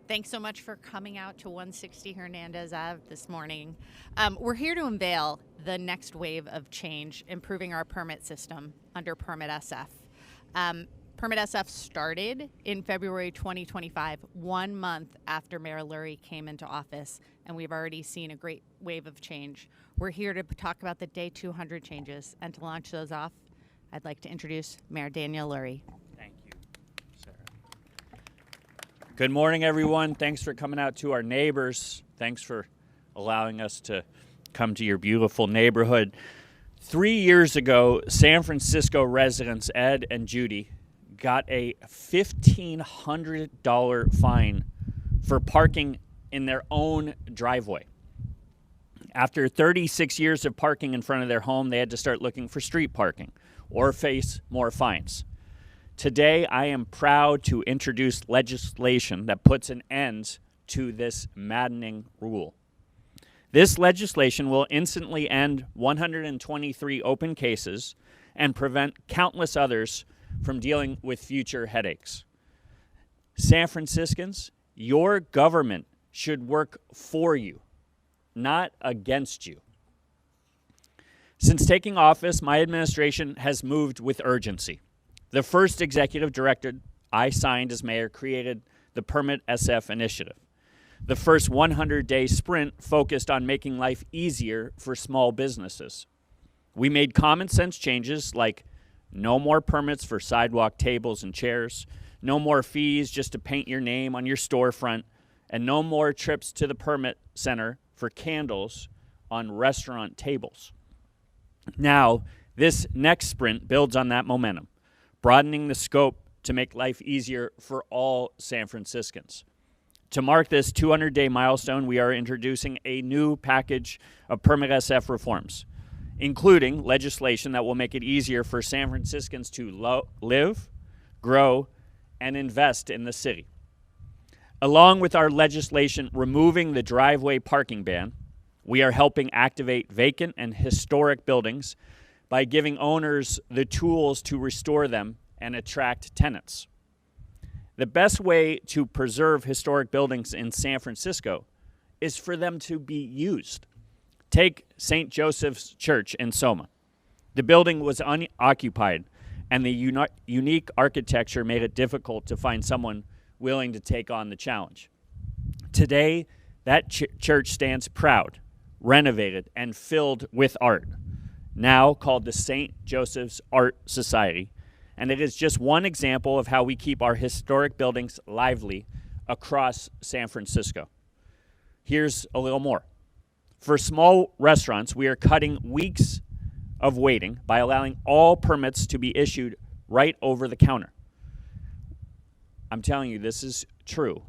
Thanks so much for coming out to 160 Hernandez Ave this morning. We're here to unveil the next wave of change, improving our permit system under PermitSF. PermitSF started in February 2025, 1 month after Mayor Lurie came into office, and we've already seen a great wave of change. We're here to talk about the Day 200 changes, and to launch those off, I'd like to introduce Mayor Daniel Lurie. Thank you, Sarah. Good morning, everyone. Thanks for coming out to our neighbors. Thanks for allowing us to come to your beautiful neighborhood. 3 years ago, San Francisco residents Ed and Judy got a $1,500 fine for parking in their own driveway. After 36 years of parking in front of their home, they had to start looking for street parking or face more fines. Today, I am proud to introduce legislation that puts an end to this maddening rule. This legislation will instantly end 123 open cases and prevent countless others from dealing with future headaches. San Franciscans, your government should work for you, not against you. Since taking office, my administration has moved with urgency. The first executive directive I signed as mayor created the PermitSF initiative. The first 100-day sprint focused on making life easier for small businesses. We made common sense changes like no more permits for sidewalk tables and chairs, no more fees just to paint your name on your storefront, and no more trips to the permit center for candles on restaurant tables. Now, this next sprint builds on that momentum, broadening the scope to make life easier for all San Franciscans. To mark this 200-day milestone, we are introducing a new package of PermitSF reforms, including legislation that will make it easier for San Franciscans to live, grow, and invest in the city. Along with our legislation removing the driveway parking ban, we are helping activate vacant and historic buildings by giving owners the tools to restore them and attract tenants. The best way to preserve historic buildings in San Francisco is for them to be used. Take St. Joseph's Church in Soma. The building was unoccupied, and the unique architecture made it difficult to find someone willing to take on the challenge. Today, that church stands proud, renovated, and filled with art, now called the St. Joseph's Art Society, and it is just one example of how we keep our historic buildings lively across San Francisco. Here's a little more. For small restaurants, we are cutting weeks of waiting by allowing all permits to be issued right over the counter. I'm telling you, this is true.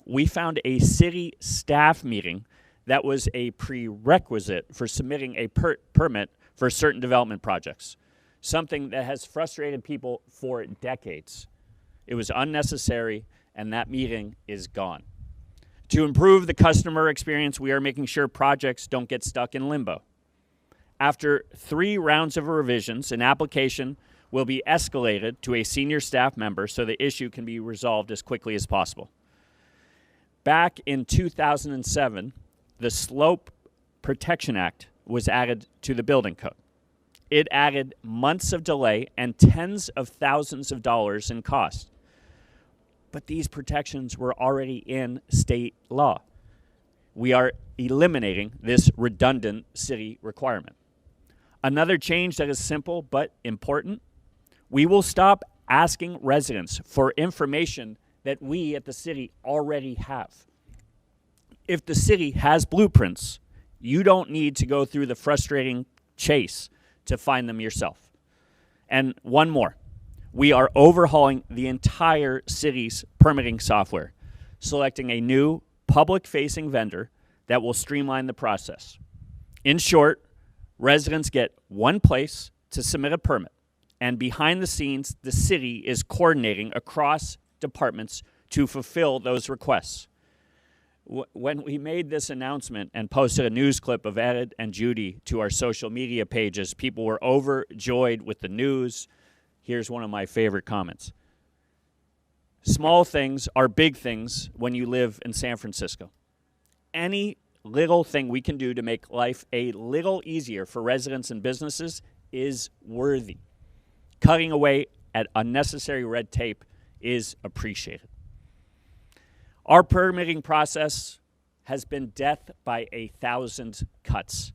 We found a city staff meeting that was a prerequisite for submitting a permit for certain development projects, something that has frustrated people for decades. It was unnecessary, and that meeting is gone. To improve the customer experience, we are making sure projects don't get stuck in limbo. After 3 rounds of revisions, an application will be escalated to a senior staff member so the issue can be resolved as quickly as possible. Back in 2007, the Slope Protection Act was added to the building code. It added months of delay and tens of thousands of dollars in cost. But these protections were already in state law. We are eliminating this redundant city requirement. Another change that is simple but important, we will stop asking residents for information that we at the city already have. If the city has blueprints, you don't need to go through the frustrating chase to find them yourself. And one more. We are overhauling the entire city's permitting software, selecting a new public-facing vendor that will streamline the process. In short, residents get one place to submit a permit, and behind the scenes, the city is coordinating across departments to fulfill those requests. When we made this announcement and posted a news clip of Ed and Judy to our social media pages, people were overjoyed with the news. Here's one of my favorite comments. Small things are big things when you live in San Francisco. Any little thing we can do to make life a little easier for residents and businesses is worthy. Cutting away at unnecessary red tape is appreciated. Our permitting process has been death by 1,000 cuts.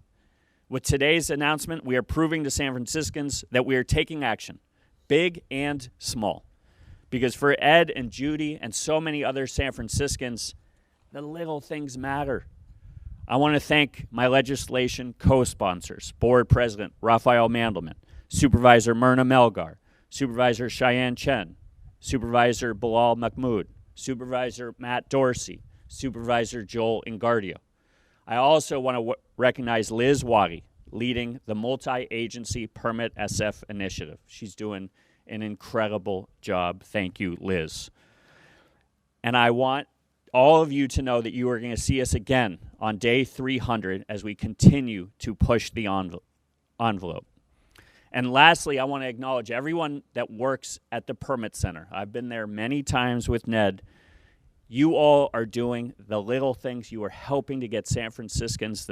With today's announcement, we are proving to San Franciscans that we are taking action, big and small. Because for Ed and Judy and so many other San Franciscans, the little things matter. I want to thank my legislation co-sponsors, Board President Raphael Mandelman, Supervisor Myrna Melgar, Supervisor Cheyenne Chen, Supervisor Bilal Mahmoud, Supervisor Matt Dorsey, Supervisor Joel Ingardio. I also want to recognize Liz Waddy, leading the multi-agency PermitSF initiative. She's doing an incredible job. Thank you, Liz. And I want all of you to know that you are going to see us again on day 300 as we continue to push the envelope. And lastly, I want to acknowledge everyone that works at the Permit Center. I've been there many times with Ned. You all are doing the little things. You are helping to get San Franciscans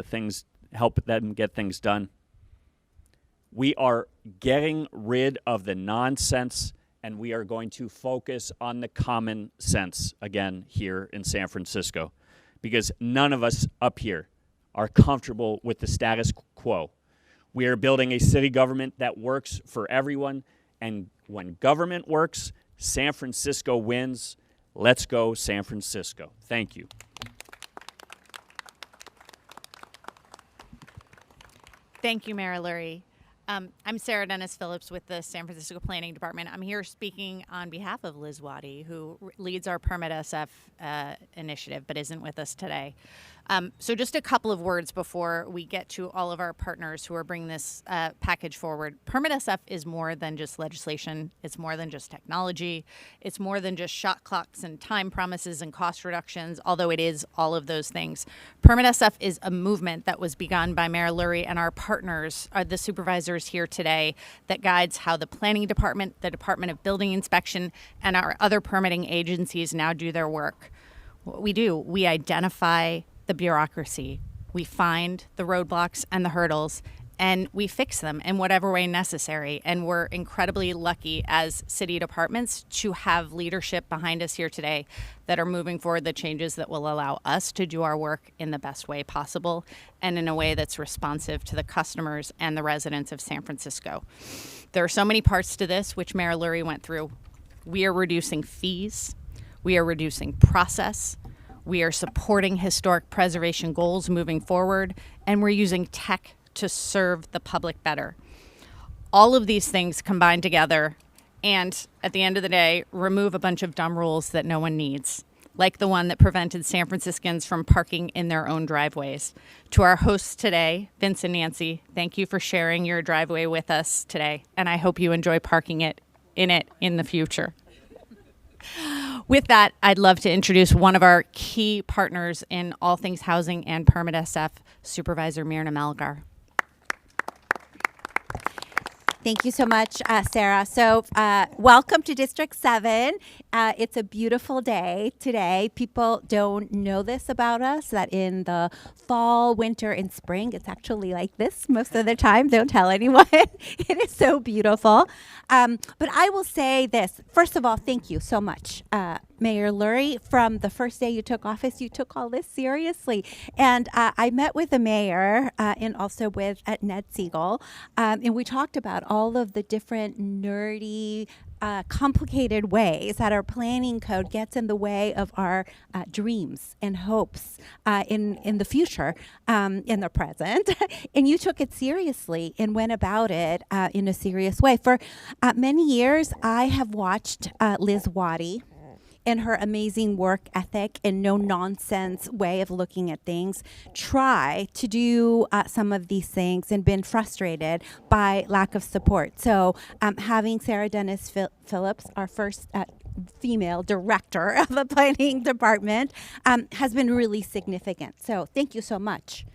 help them get things done. We are getting rid of the nonsense, and we are going to focus on the common sense again here in San Francisco, because none of us up here are comfortable with the status quo. We are building a city government that works for everyone, and when government works, San Francisco wins. Let's go, San Francisco. Thank you. Thank you, Mayor Lurie. I'm Sarah Dennis Phillips with the San Francisco Planning Department. I'm here speaking on behalf of Liz Waddy, who leads our PermitSF initiative, but isn't with us today. So just a couple of words before we get to all of our partners who are bringing this package forward. PermitSF is more than just legislation. It's more than just technology. It's more than just shot clocks and time promises and cost reductions, although it is all of those things. PermitSF is a movement that was begun by Mayor Lurie and our partners, the supervisors here today, that guides how the Planning Department, the Department of Building Inspection, and our other permitting agencies now do their work. What we do, we identify the bureaucracy. We find the roadblocks and the hurdles, and we fix them in whatever way necessary. And we're incredibly lucky as city departments to have leadership behind us here today that are moving forward the changes that will allow us to do our work in the best way possible and in a way that's responsive to the customers and the residents of San Francisco. There are so many parts to this, which Mayor Lurie went through. We are reducing fees. We are reducing process. We are supporting historic preservation goals moving forward, and we're using tech to serve the public better. All of these things combined together, and at the end of the day, remove a bunch of dumb rules that no one needs, like the one that prevented San Franciscans from parking in their own driveways. To our hosts today, Vince and Nancy, thank you for sharing your driveway with us today, and I hope you enjoy parking in the future. With that, I'd love to introduce one of our key partners in all things housing and PermitSF, Supervisor Myrna Melgar. Thank you so much, Sarah. So welcome to District 7. It's a beautiful day today. People don't know this about us, that in the fall, winter, and spring, it's actually like this most of the time. Don't tell anyone. It is so beautiful. But I will say this. First of all, thank you so much, Mayor Lurie. From the first day you took office, you took all this seriously. And I met with the mayor and also with Ned Siegel, and we talked about all of the different nerdy, complicated ways that our planning code gets in the way of our dreams and hopes in the future, in the present. And you took it seriously and went about it in a serious way. For many years, I have watched Liz Waddy and her amazing work ethic and no-nonsense way of looking at things, try to do some of these things and been frustrated by lack of support. So having Sarah Dennis Phillips, our first female director of the planning department, has been really significant. So thank you so much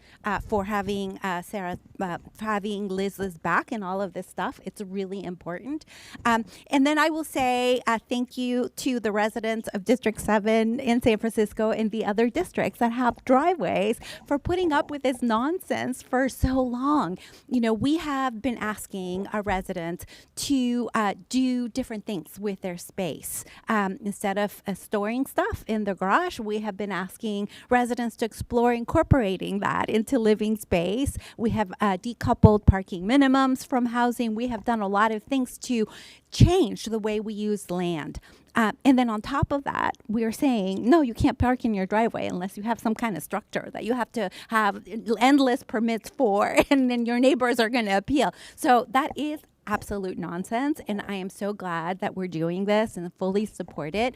for having Sarah, for having Liz's back and all of this stuff. It's really important. And then I will say thank you to the residents of District 7 in San Francisco and the other districts that have driveways for putting up with this nonsense for so long. You know, we have been asking our residents to do different things with their space. Instead of storing stuff in the garage, we have been asking residents to explore incorporating that into living space. We have decoupled parking minimums from housing. We have done a lot of things to change the way we use land. And then on top of that, we're saying, no, you can't park in your driveway unless you have some kind of structure that you have to have endless permits for, and then your neighbors are going to appeal. So that is absolute nonsense, and I am so glad that we're doing this and fully support it.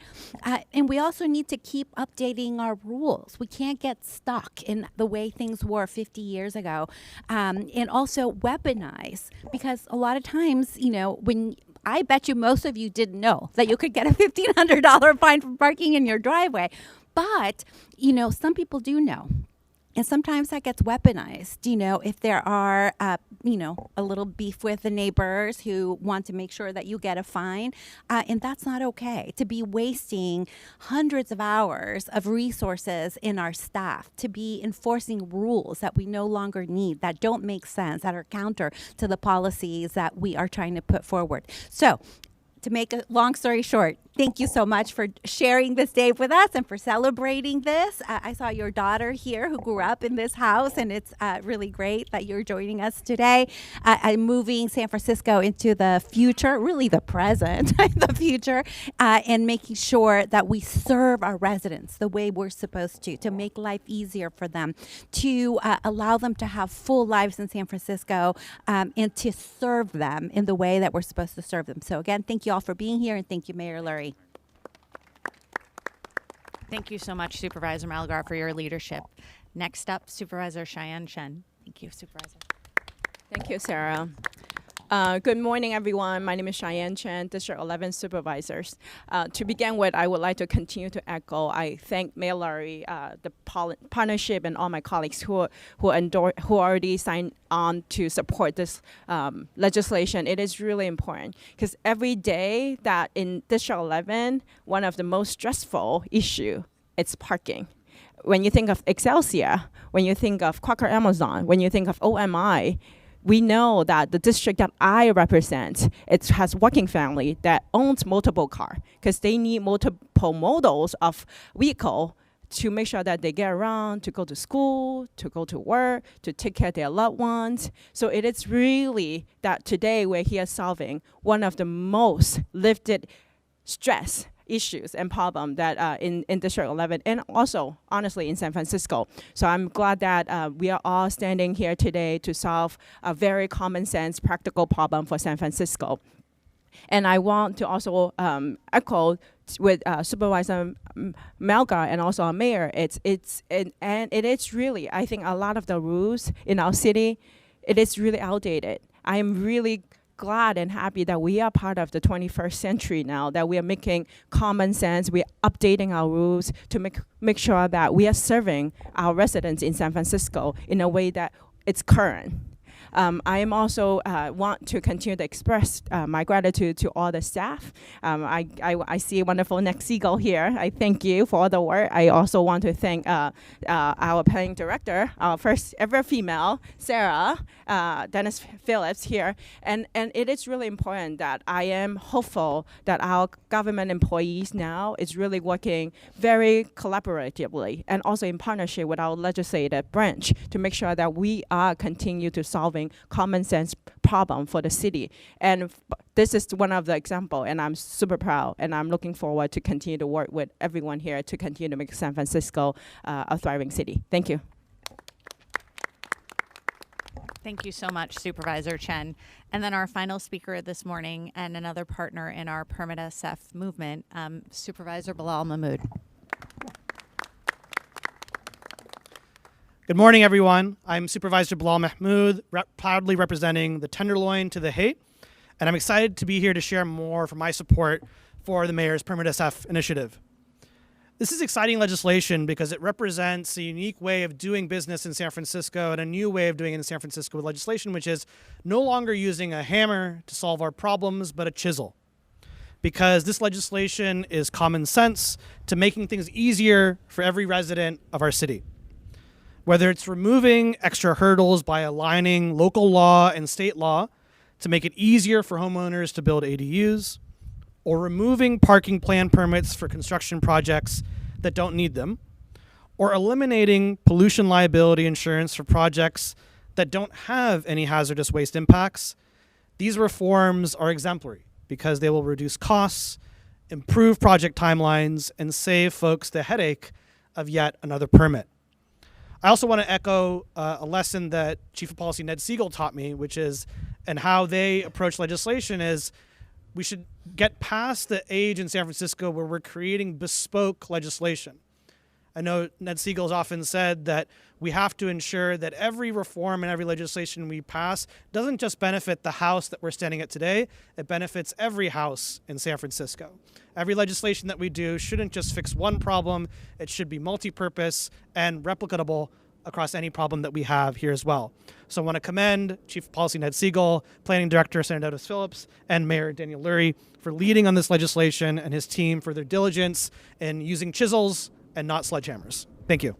And we also need to keep updating our rules. We can't get stuck in the way things were 50 years ago, and also weaponize, because a lot of times, you know, when I bet you most of you didn't know that you could get a $1,500 fine for parking in your driveway, but you know, some people do know. And sometimes that gets weaponized, you know, if there are, you know, a little beef with the neighbors who want to make sure that you get a fine. And that's not okay, to be wasting hundreds of hours of resources in our staff, to be enforcing rules that we no longer need, that don't make sense, that are counter to the policies that we are trying to put forward. So, to make a long story short, thank you so much for sharing this day with us and for celebrating this. I saw your daughter here who grew up in this house, and it's really great that you're joining us today. I'm moving San Francisco into the future, really the present, the future, and making sure that we serve our residents the way we're supposed to make life easier for them, to allow them to have full lives in San Francisco, and to serve them in the way that we're supposed to serve them. So again, thank you all for being here, and thank you, Mayor Lurie. Thank you so much, Supervisor Malgar, for your leadership. Next up, Supervisor Cheyenne Chen. Thank you, Supervisor. Thank you, Sarah. Good morning, everyone. My name is Cheyenne Chen, District 11 Supervisors. To begin with, I would like to continue to echo. I thank Mayor Lurie, the partnership, and all my colleagues who already signed on to support this legislation. It is really important because every day that in District 11, one of the most stressful issue is parking. When you think of Excelsior, when you think of Quaker Amazon, when you think of OMI, we know that the district that I represent, it has working family that owns multiple cars because they need multiple models of vehicle to make sure that they get around, to go to school, to go to work, to take care of their loved ones. So it is really that today we're here solving one of the most lifted stress issues and problem that in District 11 and also, honestly, in San Francisco. So I'm glad that we are all standing here today to solve a very common sense, practical problem for San Francisco. And I want to also echo with Supervisor Malgar and also our mayor. And it is really, I think a lot of the rules in our city, it is really outdated. I am really glad and happy that we are part of the 21st century now, that we are making common sense, we are updating our rules to make sure that we are serving our residents in San Francisco in a way that it's current. I am also want to continue to express my gratitude to all the staff. I see a wonderful Nick Siegel here. I thank you for all the work. I also want to thank our planning director, our first ever female, Sarah, Dennis Phillips here. And it is really important that I am hopeful that our government employees now is really working very collaboratively and also in partnership with our legislative branch to make sure that we are continue to solving common sense problem for the city. And this is one of the example, and I'm super proud, and I'm looking forward to continue to work with everyone here to continue to make San Francisco a thriving city. Thank you. Thank you so much, Supervisor Chen. And then our final speaker this morning and another partner in our PermitSF movement, Supervisor Bilal Mahmood. Good morning, everyone. I'm Supervisor Bilal Mahmood, proudly representing the Tenderloin to the Haight, and I'm excited to be here to share more from my support for the mayor's PermitSF initiative. This is exciting legislation because it represents a unique way of doing business in San Francisco and a new way of doing it in San Francisco with legislation, which is no longer using a hammer to solve our problems, but a chisel. Because this legislation is common sense to making things easier for every resident of our city. Whether it's removing extra hurdles by aligning local law and state law to make it easier for homeowners to build ADUs, or removing parking plan permits for construction projects that don't need them, or eliminating pollution liability insurance for projects that don't have any hazardous waste impacts, these reforms are exemplary because they will reduce costs, improve project timelines, and save folks the headache of yet another permit. I also want to echo a lesson that Chief of Policy Ned Siegel taught me, which is, and how they approach legislation is, we should get past the age in San Francisco where we're creating bespoke legislation. I know Ned Siegel has often said that we have to ensure that every reform and every legislation we pass doesn't just benefit the house that we're standing at today, it benefits every house in San Francisco. Every legislation that we do shouldn't just fix one problem, it should be multi-purpose and replicable across any problem that we have here as well. So I want to commend Chief of Policy Ned Siegel, Planning Director Senator Dennis Phillips, and Mayor Daniel Lurie for leading on this legislation, and his team for their diligence in using chisels and not sledgehammers. Thank you.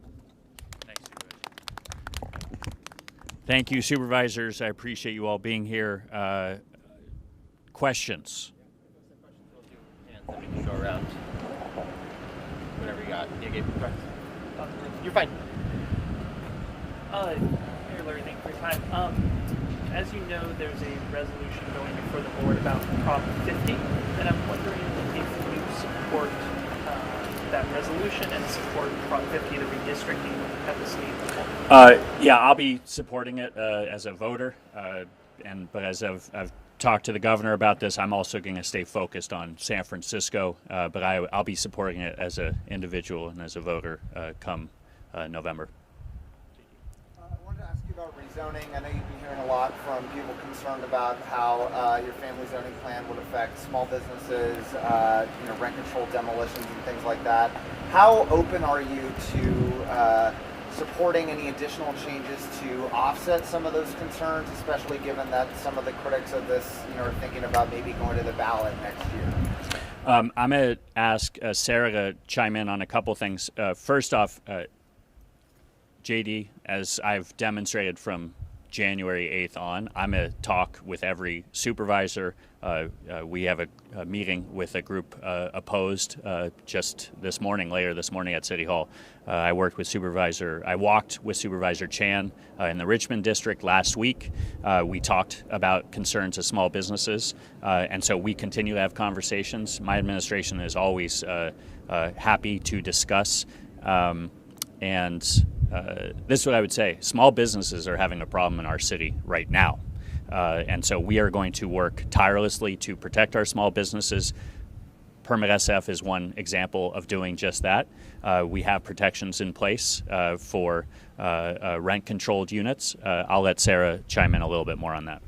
Thank you, supervisors. I appreciate you all being here. Questions? Then we can go around. Whatever you got. You're fine. Mayor Lurie, thank you for your time. As you know, there's a resolution going before the board about Prop 50, and I'm wondering if you support that resolution and support Prop 50, the redistricting at the state level. Yeah, I'll be supporting it as a voter, but as I've talked to the governor about this, I'm also going to stay focused on San Francisco, but I'll be supporting it as an individual and as a voter come November. I wanted to ask you about rezoning. I know you've been hearing a lot from people concerned about how your family zoning plan would affect small businesses, rent control demolitions and things like that. How open are you to supporting any additional changes to offset some of those concerns, especially given that some of the critics of this, are thinking about maybe going to the ballot next year? I'm going to ask Sarah to chime in on a couple things. First off, JD, as I've demonstrated from January 8th on, I'm going to talk with every supervisor. We have a meeting with a group opposed just later this morning at City Hall. I walked with Supervisor Chan in the Richmond district last week. We talked about concerns of small businesses, and so we continue to have conversations. My administration is always happy to discuss, this is what I would say. Small businesses are having a problem in our city right now. And so we are going to work tirelessly to protect our small businesses. PermitSF is one example of doing just that. We have protections in place for rent-controlled units. I'll let Sarah chime in a little bit more on that.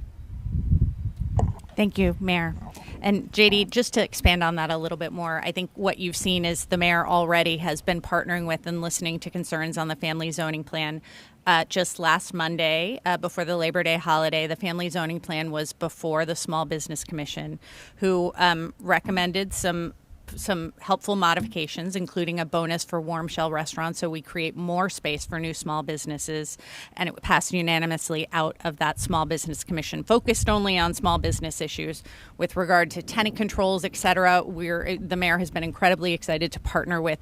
Thank you, Mayor. And JD, just to expand on that a little bit more, I think what you've seen is the mayor already has been partnering with and listening to concerns on the family zoning plan. Just last Monday, before the Labor Day holiday, the family zoning plan was before the Small Business Commission, who recommended some helpful modifications, including a bonus for warm shell restaurants, so we create more space for new small businesses. And it passed unanimously out of that Small Business Commission, focused only on small business issues. With regard to tenant controls, et cetera, the mayor has been incredibly excited to partner with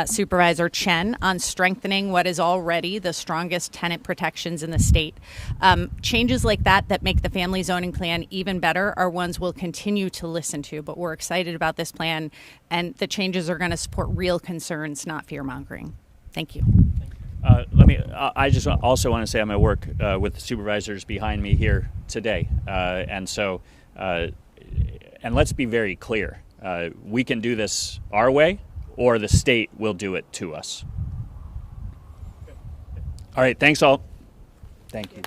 Supervisor Chen on strengthening what is already the strongest tenant protections in the state. Changes like that make the family zoning plan even better are ones we'll continue to listen to, but we're excited about this plan, and the changes are going to support real concerns, not fear-mongering. Thank you. I just also want to say I'm going to work with the supervisors behind me here today. And let's be very clear. We can do this our way, or the state will do it to us. All right, thanks all. Thank you.